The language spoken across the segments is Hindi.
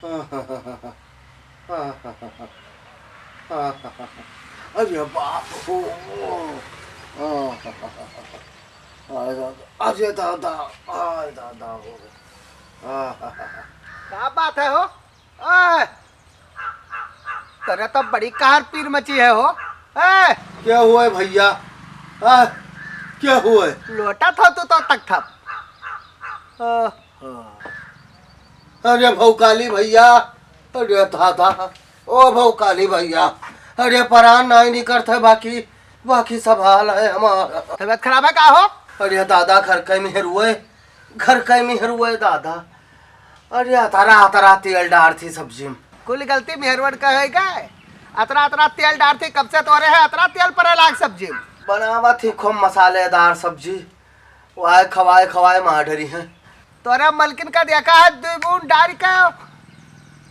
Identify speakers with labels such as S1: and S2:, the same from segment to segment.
S1: अरे बाप हो, अरे दादा, आय दादा हो।
S2: क्या बात है हो? ओए, तेरे तो बड़ी कहर पीर मची है हो। ए,
S1: क्या हुआ है भैया? क्या हुआ है?
S2: लोटा था तू तो तक था।
S1: अरे भौकाली भैया, अरे दादा, ओ भौकाली भैया, अरे परान नहीं करते, बाकी बाकी सब हाल है हमारा।
S2: तबीयत खराब है का हो?
S1: अरे दादा घर कई मेहर हुए, घर कई मेहर हुए दादा। अरे अतरा अतरा तेल डार थी सब्जी में।
S2: कुल गलती मेहरवट का है क्या? अतरा अतरा तेल डालती कब से तोरे है? अतरा तेल पर लाग सब्जी में
S1: बनावा थी खूब मसालेदार सब्जी, वाय खवाए खवाए माडरी है।
S2: तोरे मलकिन का देखा है, 2 बूंद डाल के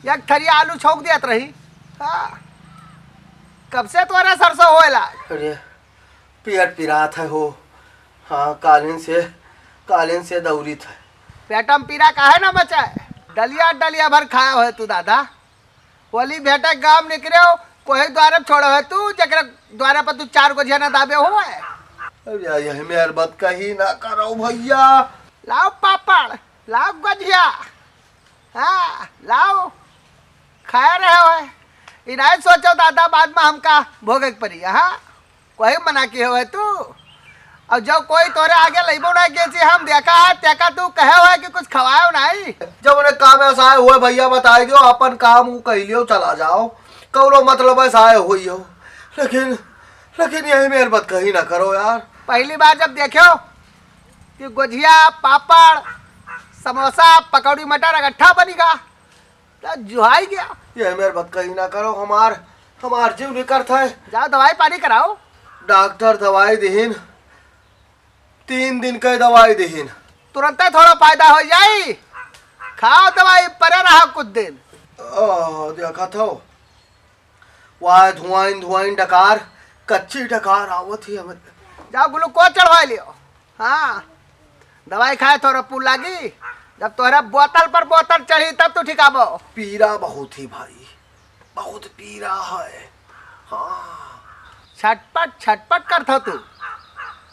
S2: एक थरी आलू छोक दियत रही। हाँ, कब से तोरे सरसों होएला?
S1: अरे पेट पिरात है हो। हाँ, कालीन से दौरी था।
S2: पेटम पीरा का है ना बचा है, डलिया डलिया भर खाया है तू दादा। बोली बेटा गांव निकले हो, कोई द्वारे छोड़ो है तू, जकरा द्वारे पर तू 4 को झेना दाबे हो है।
S1: अरे यही मेहरबान कहीं ना करो भैया।
S2: लाओ पापड़, लाओ गजिया, हाँ लाओ, खाया रहे हो। इनाय सोचो दादा बाद में हमका भोगे पड़ी। हाँ, कोई मना किए हो तू, और जब कोई तोरे आगे लेबो ना के हम देखा है तेका तू कहे हो कि कुछ खवाओ नहीं।
S1: जब उन्हें काम ऐसा हुआ भैया बताए दो, अपन काम वो कह लियो चला जाओ, कौनो मतलब ऐसा हुई हो। लेकिन लेकिन यही मेहरबान कहीं ना करो यार।
S2: पहली बार जब देखो कि गुजिया पापड़ समोसा पकौड़ी मटर इकट्ठा बनेगा तो जुहाई गया।
S1: यही मेहरबान कहीं ना करो, हमार जीव निकलता है।
S2: जाओ दवाई पानी कराओ।
S1: डॉक्टर दवाई दीन, 3 दिन का दवाई दीन,
S2: तुरंत थोड़ा फायदा हो जाई। खाओ दवाई, परे रहा कुछ दिन।
S1: देखा था वह धुआं डकार, कच्ची डकार आवत ही हमें।
S2: जाओ ग्लूकोज चढ़वा लियो। हाँ, दवाई खाए थोड़ा पुल लागी, जब तोहरा बोतल पर बोतल चढ़ी तब तू ठिकाबो।
S1: पीरा बहुत ही भाई, बहुत पीरा है। हाँ,
S2: छटपट छटपट करता तू।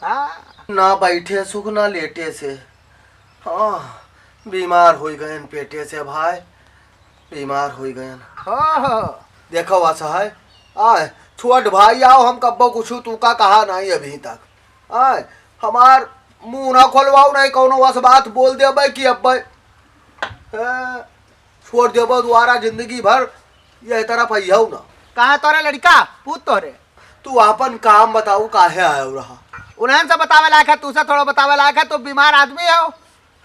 S2: हाँ,
S1: ना बैठे सुख ना लेटे से। हाँ, बीमार हो गए पेटे से भाई, बीमार हो गए।
S2: हो
S1: देखो वैसा है आए, छोट भाई आओ, हम कब्बो कुछ तू का कहा नहीं अभी तक। आए हमार मुंह ना खोलवाओ, नहीं कौनो वस बात बोल दे भाई कि अब छोड़ दे दोबारा जिंदगी भर यह तरफ आइयो ना।
S2: कहा तोरे लड़का पूत तोरे?
S1: तू अपन काम बताऊ काहे आयो रहा?
S2: उन्हें से बतावे लायक है, तू से थोड़ा बतावे लायक है। तू बीमार आदमी हो।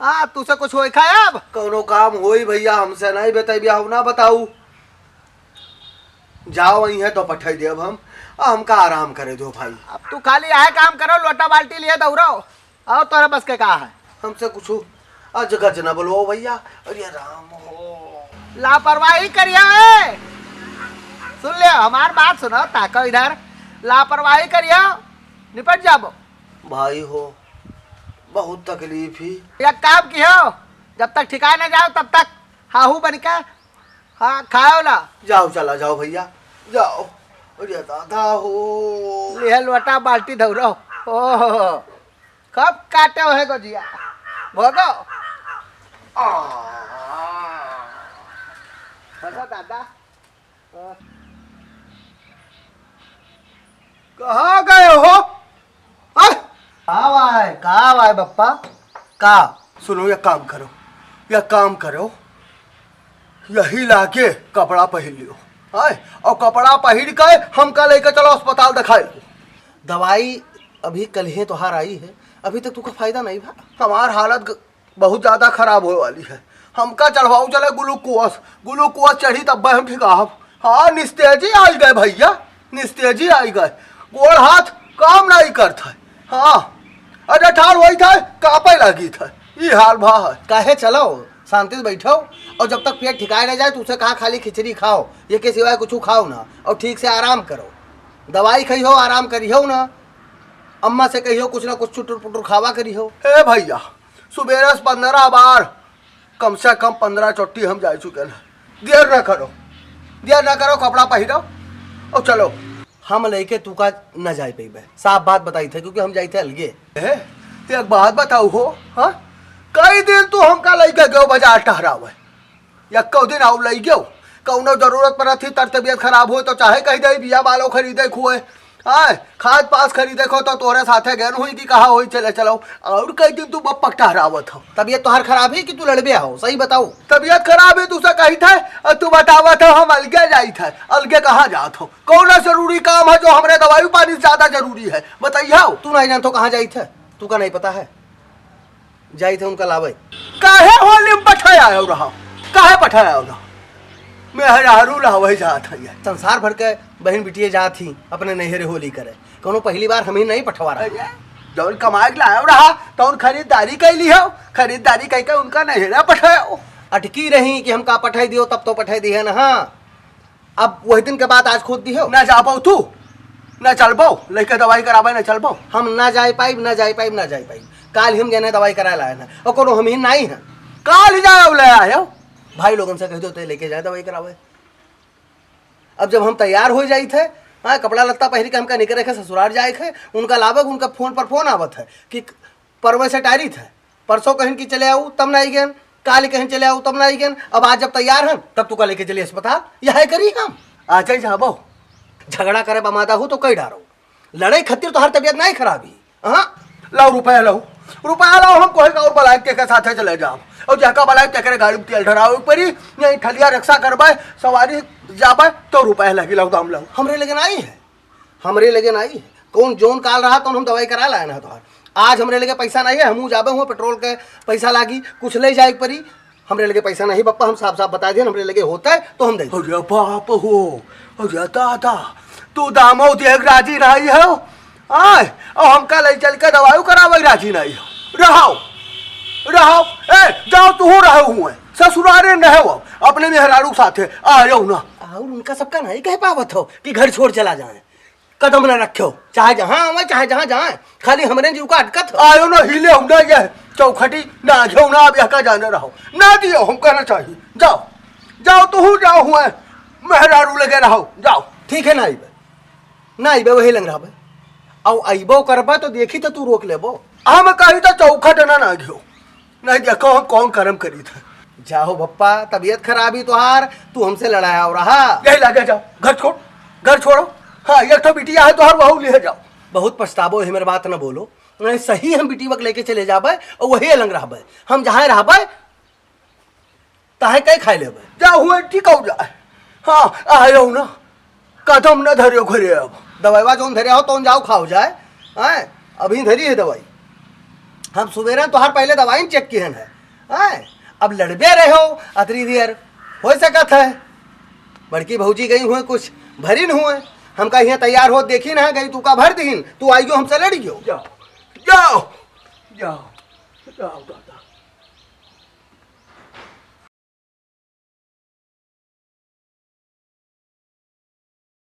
S2: हाँ, तू से कुछ हो खाया? अब
S1: कौनो काम होई भैया हमसे नहीं बताइए, हम ना बताऊ। जाओ वही है तो पठाई दे, अब हमका आराम करे दो भाई।
S2: अब तू खाली आए काम करो, लोटा बाल्टी लिए दौड़ो और तोरे बस के कहा है?
S1: हमसे कुछ अज गज न बोलो भैया। अरे राम हो,
S2: लापरवाही करिए। सुन ले हमार बात, सुनो ताको इधर। लापरवाही करिए, निपट जाबो
S1: भाई हो, बहुत तकलीफ ही।
S2: एक काम कियो, जब तक ठिकाने जाओ तब तक हाहू बन के हाँ खाओ ना।
S1: जाओ चला जाओ भैया, जाओ। अरे दादा हो,
S2: लिह लोटा बाल्टी दौड़ो। ओहो, कब काटे हो गोजिया भोगो। भगो दादा।
S1: कहाँ गए हो? कहाँ आए बप्पा? का सुनो, ये काम करो, यही लाके कपड़ा पहन लियो। आए और कपड़ा पहन के हमका लेकर चलो अस्पताल दिखाए। दवाई अभी कल ही तोहार आई है, अभी तक तुका फायदा नहीं भा। हमार हालत बहुत ज्यादा खराब होने वाली है। हमका चढ़वाऊ चले ग्लूकोज चढ़ी तब हम ठीक आहब। हाँ, निस्तेजी आई गए भैया, निस्तेजी आई गए, गोड़ हाथ काम नहीं करता है। हाँ, अरे ठार वही था, कापे लगी था, ये हाल भा है। काहे चलो शांति से बैठो, और जब तक पेट ठिकाए ना जाए तो उसे कहा खाली खिचड़ी खाओ, ये के सिवाय कुछ खाओ ना, और ठीक से आराम करो। दवाई खाई हो, आराम करी हो ना, अम्मा से कही हो कुछ ना कुछ चुटुर पुटुर खावा करी हो। ए भैया, सुबह 15 बार, कम से कम 15 चोटी हम जा चुके हैं। देर ना करो, कपड़ा पहिरो और चलो। हम लेके तू का न जाए पे, साफ बात बताई थे, क्योंकि हम जाए थे अलगे। एक बात बताऊ हो, हाँ कई दिन तू हमका लेके गयो बाजार टहरावे, या कौ दिन आउ ले गयो, कौनो जरूरत पड़ा थी तर तबियत खराब हो तो चाहे कही दे बिया बालो खरीदे खुए, आए खाद पास खरीदे खो तो तोरे साथे गैन हुई कि कहा हुई चले चलो, और कई दिन तू बप्पक टहरावत हो। तबियत तोहर खराब है कि तू लड़बे हो, सही बताऊ। तबियत खराब है तुझसे कही था और तू बतावत हो हम अलगे जाई थे, अलगे कहाँ जात हो, कौन जरूरी काम है जो हमारे दवाई पानी ज्यादा जरूरी है बताइए। तू नहीं जानतो कहाँ जाई थे, तू का नहीं पता है, जाई थे उनका लावे। काहे होली में पठाया हो रहा, काहे पठाया हो रहा, मैं हजारू लावे जात है, संसार भर के बहन बिटिया जात ही अपने नैहरे होली करे, कौनो पहली बार हम ही नहीं पठवा रहा। जौन कमाए के लाया रहा तो उन खरीदारी कैली हो, खरीदारी कह के उनका नैहरा पठाया, अटकी रही कि हम का पठाई दियो, तब तो पठाई दी है ना। हाँ अब वही दिन के बाद आज खोद दी हो, ना जा पाओ तू, ना चल पाओ लेके दवाई करावे, ना चल पाओ, हम ना जाए पाई, ना जाए पाई, ना जाए पाई। काल हम गए दवाई करा लाए ना, और कोनो हम ही नहीं है, काल ही जाओ ले आए हो, भाई लोगन से कह दो तो लेके जाए दवाई करावे। अब जब हम तैयार हो जाई थे, हाँ कपड़ा लत्ता पहन के हमका निकले थे ससुराल जाए थे, उनका लाभक उनका फोन पर फोन आवत है कि परवे से टारी थे, परसों कहीं की चले आऊ तब नहीं गए, काल कहीं चले आऊ तब नहीं गए, अब आज जब तैयार हैं तब तू का लेके चलिए अस्पताल, यह करी हम आज ही जाबो। झगड़ा करे बमादा हो तो कई डारो, लड़ाई खतिर तो हर तबियत नहीं खराबी। हाँ लाओ रुपया, लाओ रुपया लाओ, हम कोई और बलायक के साथ चले जाओ, और जाका बलायक के गाड़ी में तेल ढराओ परी, यही ठलिया रक्षा करवाए सवारी जाबे तो रुपया लगी, लाओ दाम लाओ। हमरे लेकिन आई है, हमरे लेकिन आई है, कौन जोन काल रहा तो हम दवाई करा लाए ना तो आज हमरे लेके पैसा नहीं है, हम जाबे हुए पेट्रोल के पैसा लागी, कुछ ले जाए परी, हमरे लेके पैसा नहीं बप्पा, हम साफ साफ बता दिए हमरे लेके होता है तो हम दे। अरे बाप हो, अरे दादा तू दामो देख राजी रही हो, आए और हमका ले चल के दवाई करावे राजी नहीं हो, रहो रहो, ए जाओ तू रहो हुए ससुरारे न हो, अपने मेहरारू साथे आ जाओ ना। और उनका सबका नहीं कह पावत हो कि घर छोड़ चला जाए, कदम न रखो, चाहे जहाँ आवे चाहे जहाँ जाए, खाली हमरे जीव का अटकत आयो ना, हिले हम ना जाए चौखटी ना जाओ ना, अब यहाँ जाने रहो ना दियो, हम कहना चाहिए जाओ जाओ तू जाओ हुए मेहरारू लगे रहो, जाओ ठीक है ना आइबे, ना आइबे वही लंग रहा, और अबो करबा तो देखी तो तू रोक लेबो, हम कही तो चौखट ना घियो, नहीं देखो हम कौन कर्म करी था। जाओ बप्पा तबीयत खराबी तुहार, तू हमसे लड़ाया हो रहा, यही लगे जाओ, घर छोड़, घर छोड़ो। हाँ एक तो बिटिया है तुहार बहू ले जाओ, बहुत पछताबो है, मेरे बात न बोलो, नहीं सही हम बिटी वक लेके चले जाबे और वही अलंग रहबे, हम जहाँ रहबे ताहे कई खाई लेबे, जाओ हुए ठीक हो जाए। हाँ आयो ना, कदम न धरियो घरे, अब दवाईवा जोन धरे हो तो जाओ खाओ जाए, हैं अभी धरी है दवाई, हम सुबेरे तो हर पहले दवाई चेक किए हैं, हैं अब लड़बे रहे हो अतरी देर हो सकत है, बड़की भौजी गई हुए कुछ भरी न हुए, हमका यहाँ तैयार हो देखी ना गई, तू का भर दीन, तू आई गयो हमसे लड़ी गयो, जाओ जाओ जाओ जाओ दादा